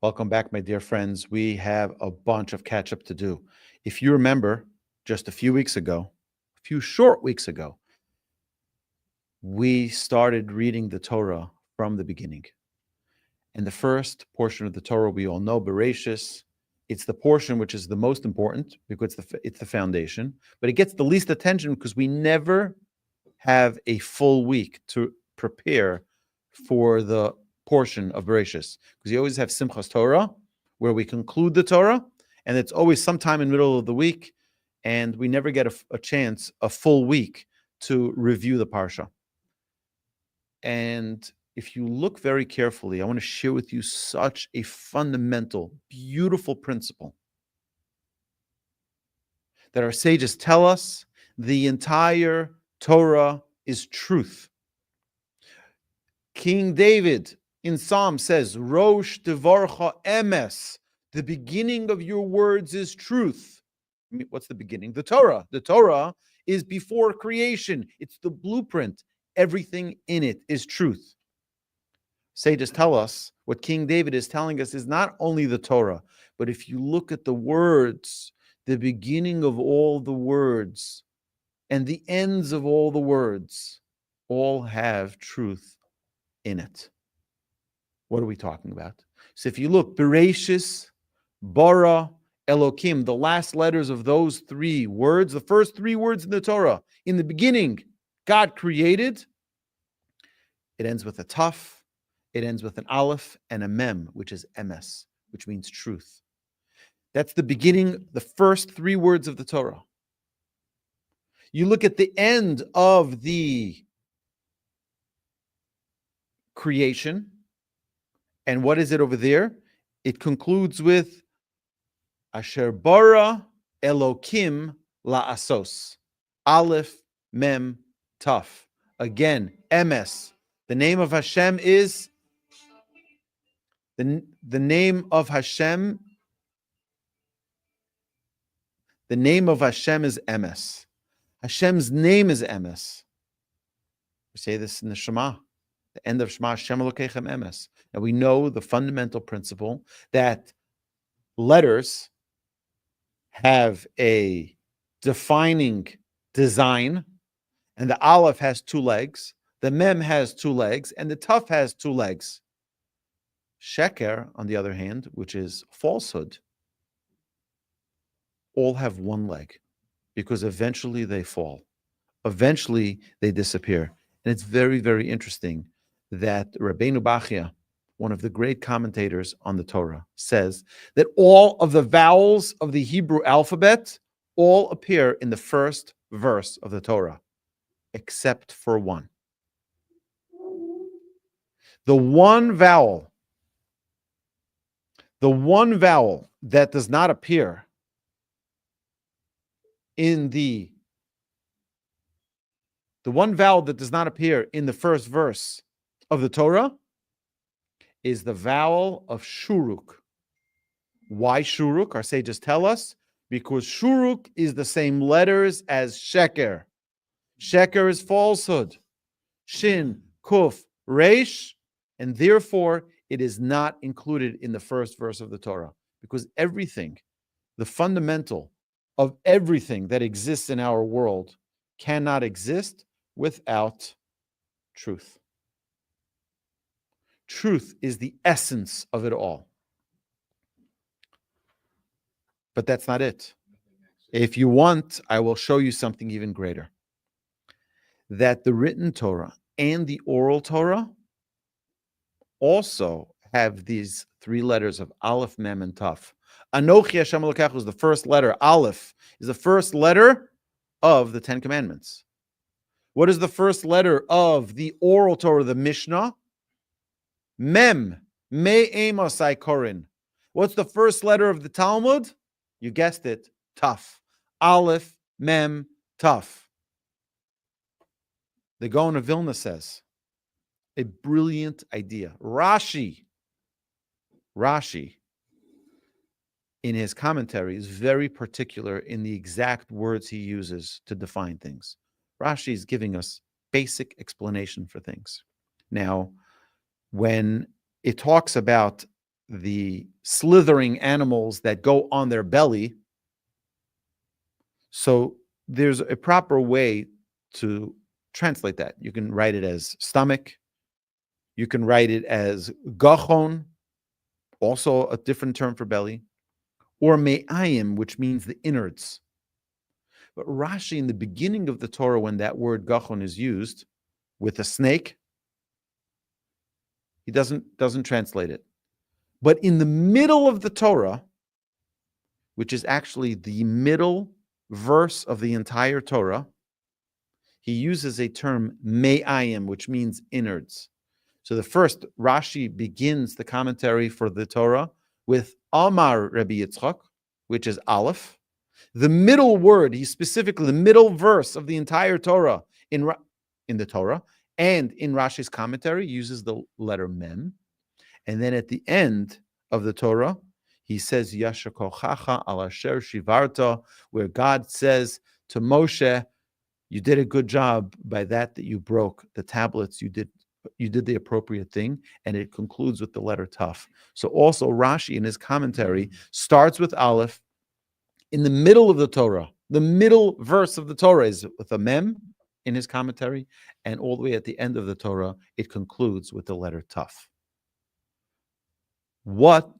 Welcome back, my dear friends. We have a bunch of catch up to do. If you remember, just a few short weeks ago, we started reading the Torah from the beginning. And the first portion of the Torah we all know, Bereishis, it's the portion which is the most important because it's the foundation, but it gets the least attention because we never have a full week to prepare for the portion of Bereishis, because you always have Simchas Torah, where we conclude the Torah, and it's always sometime in the middle of the week, and we never get a full week to review the Parsha. And if you look very carefully, I want to share with you such a fundamental, beautiful principle that our sages tell us the entire Torah is truth. King David in Psalm says, Rosh Devarcha Emes, the beginning of your words is truth. What's the beginning? The Torah. The Torah is before creation. It's the blueprint. Everything in it is truth. Sages tell us what King David is telling us is not only the Torah, but if you look at the words, the beginning of all the words and the ends of all the words all have truth in it. What are we talking about? So if you look, Bereishis, Bara, Elokim, the last letters of those three words, the first three words in the Torah, in the beginning, God created. It ends with a Taf, it ends with an Aleph and a Mem, which is Emes, which means truth. That's the beginning, the first three words of the Torah. You look at the end of the creation, and what is it over there? It concludes with Asher bara Elokim la'asos. Aleph, Mem, Taf. Again, Emes. The name of Hashem is the name of Hashem. The name of Hashem is Emes. Hashem's name is Emes. We say this in the Shema. The end of Shema, Hashem Elokechem Emes. And we know the fundamental principle that letters have a defining design, and the Aleph has two legs, the Mem has two legs, and the Taf has two legs. Sheker, on the other hand, which is falsehood, all have one leg, because eventually they fall. Eventually they disappear. And it's very, very interesting that Rabbeinu Bachya, one of the great commentators on the Torah, says that all of the vowels of the Hebrew alphabet all appear in the first verse of the Torah, except for one. The one vowel that does not appear in the one vowel that does not appear in the first verse of the Torah is the vowel of shuruk. Why shuruk? Our sages tell us because shuruk is the same letters as sheker. Sheker is falsehood. Shin, kuf, resh, and therefore it is not included in the first verse of the Torah, because everything, the fundamental of everything that exists in our world, cannot exist without truth. Truth is the essence of it all. But that's not it. If you want, I will show you something even greater. That the written Torah and the oral Torah also have these three letters of Aleph, Mem, and Taf. Anochi Hashem Elokecha is the first letter. Aleph is the first letter of the Ten Commandments. What is the first letter of the oral Torah, the Mishnah? Mem, Me Amos Korin. What's the first letter of the Talmud? You guessed it, Taf. Aleph, Mem, Taf. The Gaon of Vilna says, a brilliant idea. Rashi, in his commentary, is very particular in the exact words he uses to define things. Rashi is giving us basic explanation for things. Now, when it talks about the slithering animals that go on their belly. So there's a proper way to translate that. You can write it as stomach. You can write it as gachon, also a different term for belly, or me'ayim, which means the innards. But Rashi, in the beginning of the Torah, when that word gachon is used with a snake, he doesn't translate it. But in the middle of the Torah, which is actually the middle verse of the entire Torah, he uses a term me'ayim, which means innards. So the first, Rashi begins the commentary for the Torah with Amar Rabbi Yitzchak, which is Aleph. The middle word, he specifically, the middle verse of the entire Torah in the Torah and in Rashi's commentary uses the letter Mem. And then at the end of the Torah, he says, Yasher kochacha al asher shivarta, where God says to Moshe, you did a good job by that you broke the tablets. You did the appropriate thing, and it concludes with the letter Taf. So also Rashi in his commentary starts with Aleph. In the middle of the Torah, the middle verse of the Torah is with a Mem in his commentary, and all the way at the end of the Torah, it concludes with the letter Taf. What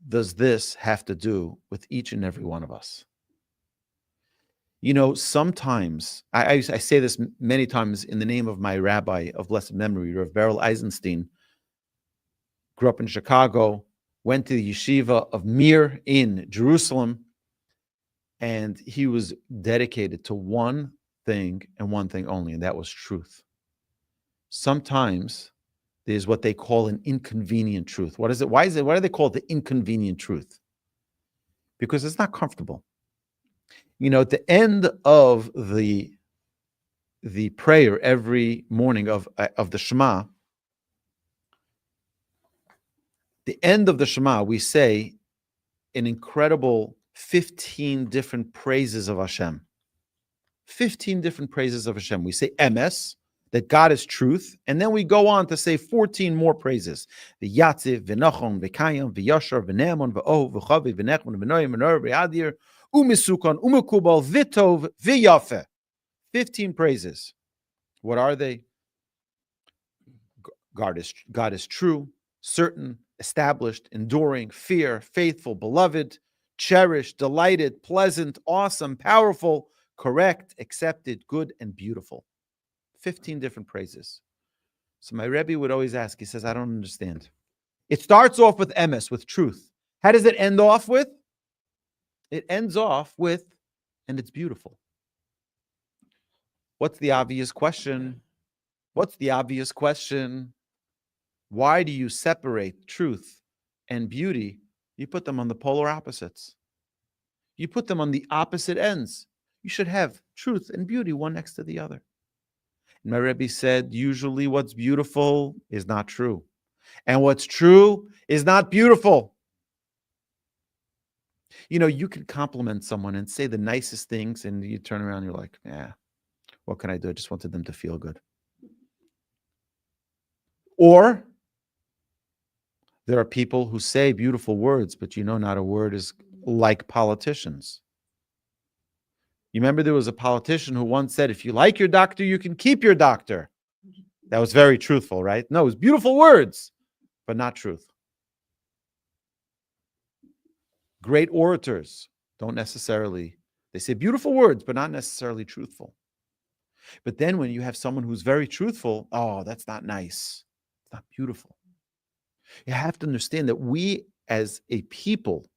does this have to do with each and every one of us? You know, sometimes, I say this many times in the name of my rabbi of blessed memory, Rav Beryl Eisenstein, grew up in Chicago, went to the yeshiva of Mir in Jerusalem, and he was dedicated to one thing and one thing only, and that was truth. Sometimes there's what they call an inconvenient truth. What is it? Why do they call it the inconvenient truth? Because it's not comfortable. You know, at the end of the prayer every morning of the Shema, the end of the Shema, we say an incredible 15 different praises of Hashem. 15 different praises of Hashem. We say Emes, that God is truth, and then we go on to say 14 more praises. V'yatziv, v'nachon, v'kayim, v'yashar, v'ne'emon, v'oh, v'chavi, v'nechon, v'noyim, v'nor, v'yadir, u'misukon, u'mekubal, v'tov, v'yafeh. 15 praises. What are they? God is true, certain, established, enduring, fear, faithful, beloved, cherished, delighted, pleasant, awesome, powerful, correct, accepted, good, and beautiful. 15 different praises. So my Rebbe would always ask, he says, I don't understand. It starts off with emes, with truth. How does it end off with? It ends off with, and it's beautiful. What's the obvious question? What's the obvious question? Why do you separate truth and beauty? You put them on the polar opposites. You put them on the opposite ends. You should have truth and beauty one next to the other. And my Rebbe said, usually what's beautiful is not true. And what's true is not beautiful. You know, you can compliment someone and say the nicest things, and you turn around and you're like, what can I do? I just wanted them to feel good. Or there are people who say beautiful words, but you know not a word is like politicians. You remember there was a politician who once said, if you like your doctor, you can keep your doctor. That was very truthful, right? No, it was beautiful words, but not truth. Great orators don't necessarily, they say beautiful words, but not necessarily truthful. But then when you have someone who's very truthful, oh, that's not nice. It's not beautiful. You have to understand that we as a people,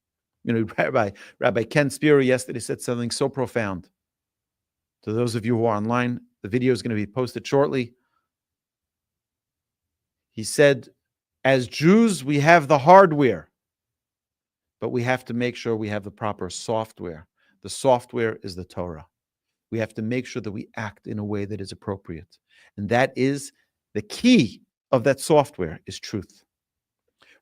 you know, Rabbi Ken Spiro yesterday said something so profound. To those of you who are online, the video is going to be posted shortly. He said, as Jews, we have the hardware, but we have to make sure we have the proper software. The software is the Torah. We have to make sure that we act in a way that is appropriate. And that is the key of that software is truth.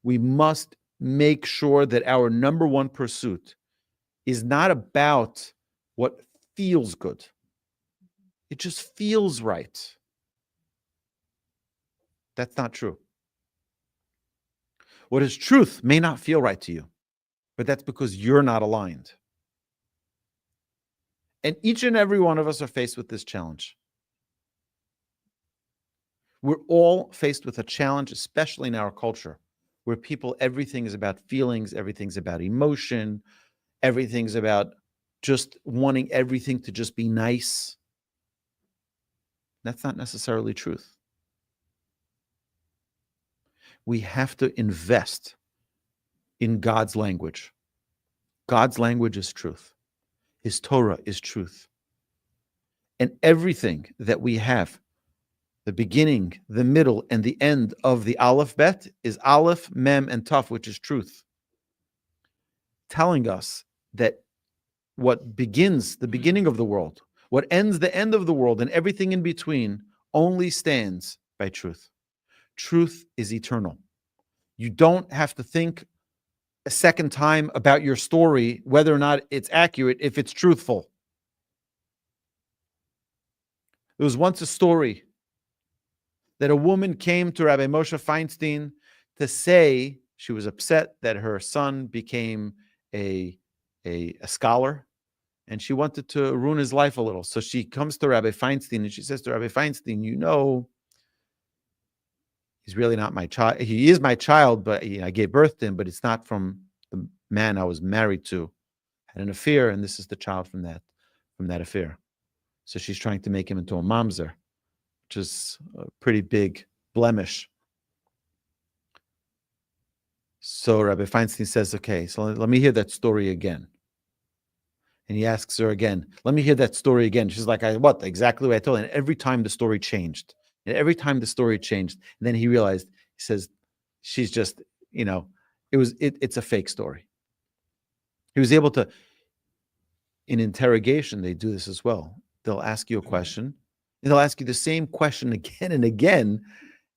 We must make sure that our number one pursuit is not about what feels good. It just feels right. That's not true. What is truth may not feel right to you, but that's because you're not aligned. And each and every one of us are faced with this challenge. We're all faced with a challenge, especially in our culture, where everything is about feelings, everything's about emotion, everything's about just wanting everything to just be nice. That's not necessarily truth. We have to invest in God's language. God's language is truth. His Torah is truth. And everything that we have, the beginning, the middle, and the end of the Aleph Bet is Aleph, Mem, and Taf, which is truth. Telling us that what begins the beginning of the world, what ends the end of the world, and everything in between only stands by truth. Truth is eternal. You don't have to think a second time about your story, whether or not it's accurate, if it's truthful. There was once a story that a woman came to Rabbi Moshe Feinstein to say she was upset that her son became a scholar, and she wanted to ruin his life a little. So she comes to Rabbi Feinstein and she says to Rabbi Feinstein, he's really not my child. He is my child, but I gave birth to him, but it's not from the man I was married to. I had an affair, and this is the child from that affair. So she's trying to make him into a mamzer, which is a pretty big blemish. So Rabbi Feinstein says, okay, so let me hear that story again. And he asks her again, let me hear that story again. She's like, what? Exactly what I told her. And every time the story changed. And every time the story changed. And then he realized, he says, she's just, it's a fake story. He was able to, in interrogation, they do this as well. They'll ask you a question, and they'll ask you the same question again and again.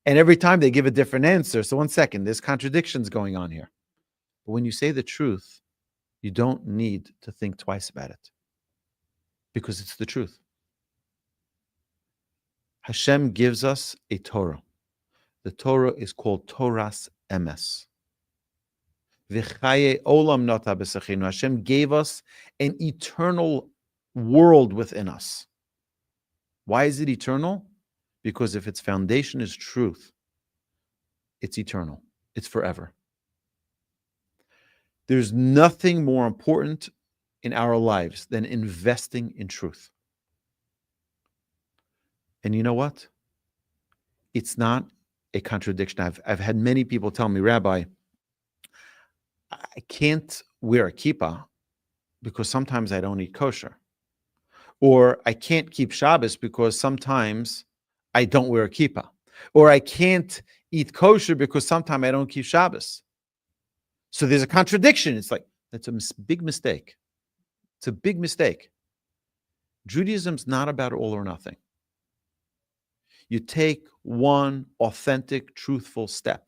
And every time they give a different answer. So 1 second, there's contradictions going on here. But when you say the truth, you don't need to think twice about it, because it's the truth. Hashem gives us a Torah. The Torah is called Torahs Emes. Hashem gave us an eternal world within us. Why is it eternal? Because if its foundation is truth, it's eternal. It's forever. There's nothing more important in our lives than investing in truth. And you know what? It's not a contradiction. I've had many people tell me, Rabbi, I can't wear a kippah because sometimes I don't eat kosher. Or I can't keep Shabbos because sometimes I don't wear a kippah. Or I can't eat kosher because sometimes I don't keep Shabbos. So there's a contradiction. It's like, that's a big mistake. It's a big mistake. Judaism's not about all or nothing. You take one authentic, truthful step.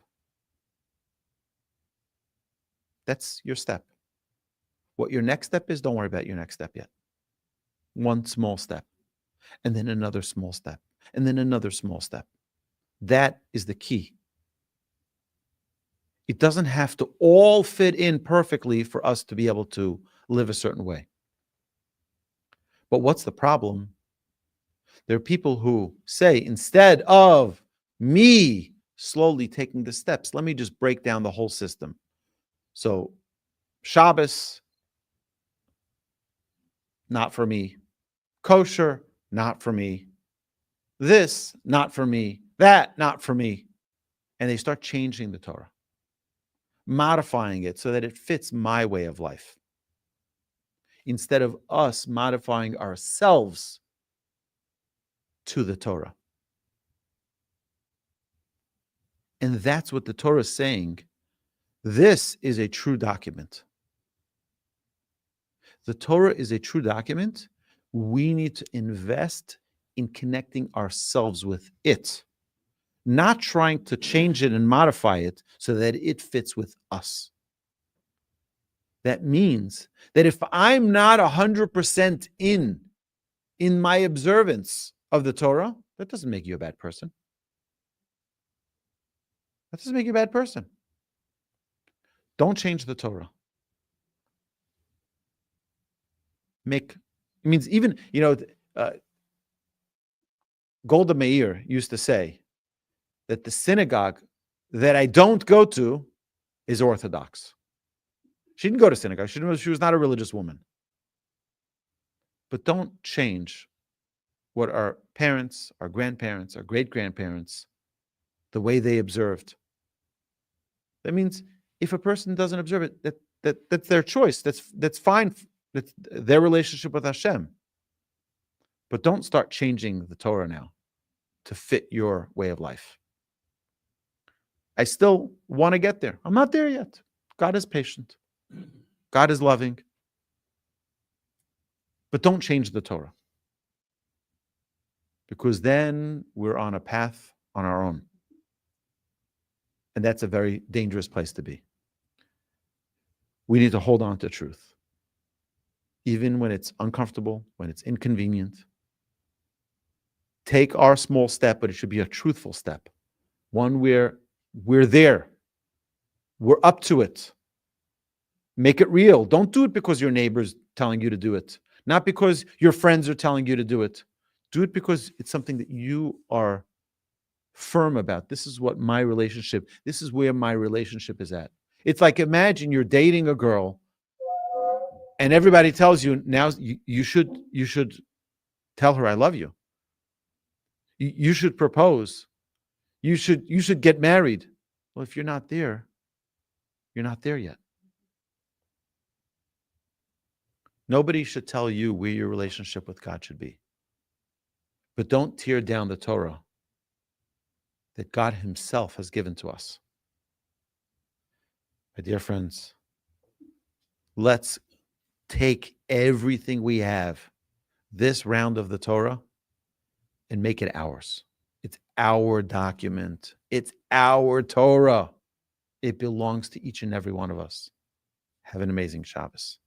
That's your step. What your next step is, don't worry about your next step yet. One small step, and then another small step, and then another small step. That is the key. It doesn't have to all fit in perfectly for us to be able to live a certain way. But what's the problem? There are people who say, instead of me slowly taking the steps, let me just break down the whole system. So Shabbos, not for me. Kosher, not for me. This, not for me. That, not for me. And they start changing the Torah, modifying it so that it fits my way of life, instead of us modifying ourselves to the Torah. And that's what the Torah is saying. This is a true document. The Torah is a true document. We need to invest in connecting ourselves with it, not trying to change it and modify it so that it fits with us. That means that if I'm not 100% in my observance of the Torah, that doesn't make you a bad person. That doesn't make you a bad person. Don't change the Torah. It means even, Golda Meir used to say that the synagogue that I don't go to is Orthodox. She didn't go to synagogue. She was not a religious woman. But don't change what our parents, our grandparents, our great-grandparents, the way they observed. That means if a person doesn't observe it, that's their choice. That's fine. That's their relationship with Hashem. But don't start changing the Torah now to fit your way of life. I still want to get there. I'm not there yet. God is patient. God is loving. But don't change the Torah. Because then we're on a path on our own. And that's a very dangerous place to be. We need to hold on to truth. Even when it's uncomfortable, when it's inconvenient. Take our small step, but it should be a truthful step. One where we're there. We're up to it. Make it real. Don't do it because your neighbor's telling you to do it. Not because your friends are telling you to do it. Do it because it's something that you are firm about. This is what my relationship, this is where my relationship is at. It's like, imagine you're dating a girl and everybody tells you now you should tell her I love you. You should propose. You should get married. Well, if you're not there, you're not there yet. Nobody should tell you where your relationship with God should be. But don't tear down the Torah that God himself has given to us. My dear friends, let's take everything we have, this round of the Torah, and make it ours. It's our document. It's our Torah. It belongs to each and every one of us. Have an amazing Shabbos.